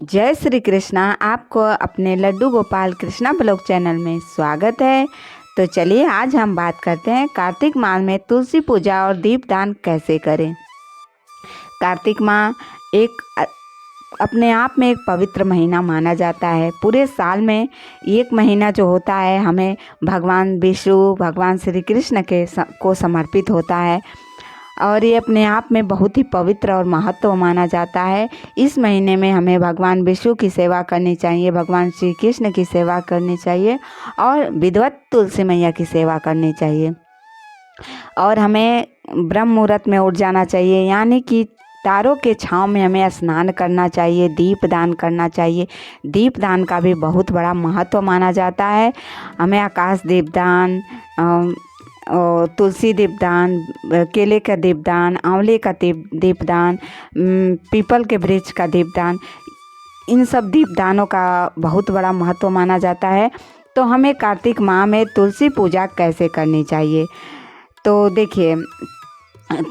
जय श्री कृष्णा। आपको अपने लड्डू गोपाल कृष्णा ब्लॉग चैनल में स्वागत है। तो चलिए आज हम बात करते हैं कार्तिक माह में तुलसी पूजा और दीपदान कैसे करें। कार्तिक माह अपने आप में एक पवित्र महीना माना जाता है। पूरे साल में एक महीना जो होता है हमें भगवान विष्णु भगवान श्री कृष्ण को समर्पित होता है और ये अपने आप में बहुत ही पवित्र और महत्व माना जाता है। इस महीने में हमें भगवान विष्णु की सेवा करनी चाहिए, भगवान श्री कृष्ण की सेवा करनी चाहिए और विधिवत तुलसी मैया की सेवा करनी चाहिए। और हमें ब्रह्म मुहूर्त में उठ जाना चाहिए, यानी कि तारों के छांव में हमें स्नान करना चाहिए, दीपदान करना चाहिए। दीपदान का भी बहुत बड़ा महत्व माना जाता है। हमें आकाश दीपदान, तुलसी दीपदान, केले का दीपदान, आंवले का दीपदान, पीपल के वृक्ष का दीपदान, इन सब दीपदानों का बहुत बड़ा महत्व माना जाता है। तो हमें कार्तिक माह में तुलसी पूजा कैसे करनी चाहिए, तो देखिए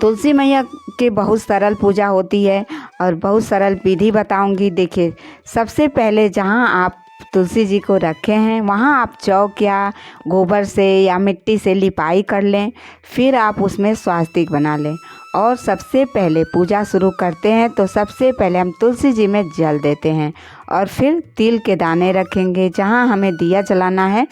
तुलसी मैया की बहुत सरल पूजा होती है और बहुत सरल विधि बताऊंगी। देखिए सबसे पहले जहां आप तुलसी जी को रखे हैं वहाँ आप चौक या गोबर से या मिट्टी से लिपाई कर लें। फिर आप उसमें स्वास्तिक बना लें और सबसे पहले पूजा शुरू करते हैं तो सबसे पहले हम तुलसी जी में जल देते हैं और फिर तिल के दाने रखेंगे। जहाँ हमें दिया जलाना है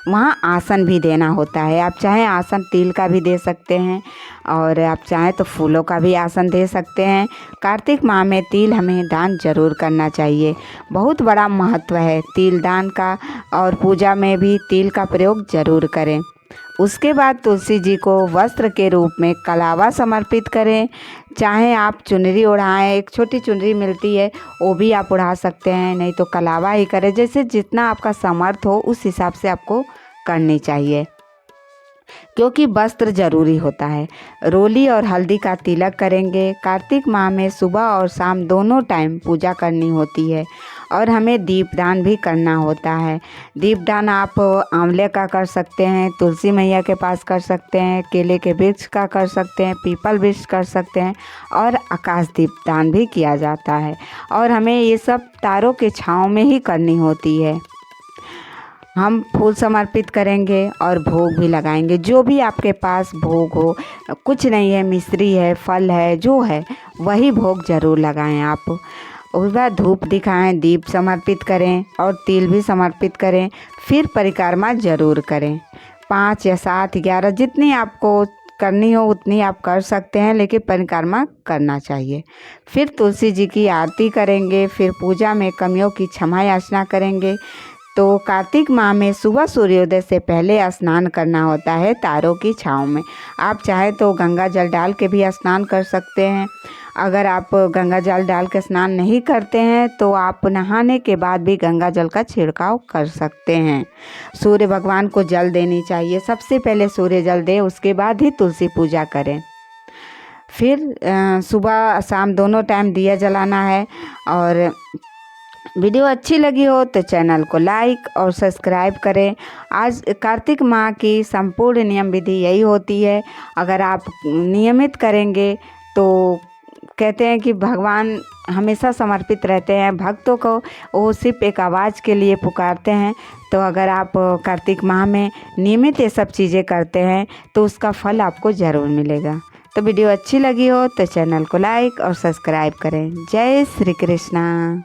वहाँ आसन भी देना होता है। आप चाहें आसन तिल का भी दे सकते हैं और आप चाहें तो फूलों का भी आसन दे सकते हैं। कार्तिक माह में तिल हमें दान जरूर करना चाहिए, बहुत बड़ा महत्व है तिल दान का और पूजा में भी तिल का प्रयोग जरूर करें। उसके बाद तुलसी जी को वस्त्र के रूप में कलावा समर्पित करें। चाहे आप चुनरी ओढ़ाएं, एक छोटी चुनरी मिलती है वो भी आप ओढ़ा सकते हैं, नहीं तो कलावा ही करें। जैसे जितना आपका समर्थ हो उस हिसाब से आपको करनी चाहिए, क्योंकि वस्त्र जरूरी होता है। रोली और हल्दी का तिलक करेंगे। कार्तिक माह में सुबह और शाम दोनों टाइम पूजा करनी होती है और हमें दीपदान भी करना होता है। दीपदान आप आंवले का कर सकते हैं, तुलसी मैया के पास कर सकते हैं, केले के वृक्ष का कर सकते हैं, पीपल वृक्ष कर सकते हैं और आकाश दीपदान भी किया जाता है। और हमें ये सब तारों के छाँव में ही करनी होती है। हम फूल समर्पित करेंगे और भोग भी लगाएंगे। जो भी आपके पास भोग हो, कुछ नहीं है, मिश्री है, फल है, जो है वही भोग ज़रूर लगाएं आप। उसके बाद धूप दिखाएं, दीप समर्पित करें और तिल भी समर्पित करें। फिर परिक्रमा जरूर करें। 5 या 7, 11 जितनी आपको करनी हो उतनी आप कर सकते हैं, लेकिन परिक्रमा करना चाहिए। फिर तुलसी जी की आरती करेंगे। फिर पूजा में कमियों की क्षमा याचना करेंगे। तो कार्तिक माह में सुबह सूर्योदय से पहले स्नान करना होता है तारों की छाँव में। आप चाहे तो गंगा जल डाल के भी स्नान कर सकते हैं। अगर आप गंगा जल डाल के स्नान नहीं करते हैं तो आप नहाने के बाद भी गंगा जल का छिड़काव कर सकते हैं। सूर्य भगवान को जल देनी चाहिए, सबसे पहले सूर्य जल दें, उसके बाद ही तुलसी पूजा करें। फिर सुबह शाम दोनों टाइम दिया जलाना है। और वीडियो अच्छी लगी हो तो चैनल को लाइक और सब्सक्राइब करें। आज कार्तिक माह की संपूर्ण नियम विधि यही होती है। अगर आप नियमित करेंगे तो कहते हैं कि भगवान हमेशा समर्पित रहते हैं भक्तों को, वो सिर्फ एक आवाज़ के लिए पुकारते हैं। तो अगर आप कार्तिक माह में नियमित ये सब चीज़ें करते हैं तो उसका फल आपको ज़रूर मिलेगा। तो वीडियो अच्छी लगी हो तो चैनल को लाइक और सब्सक्राइब करें। जय श्री कृष्णा।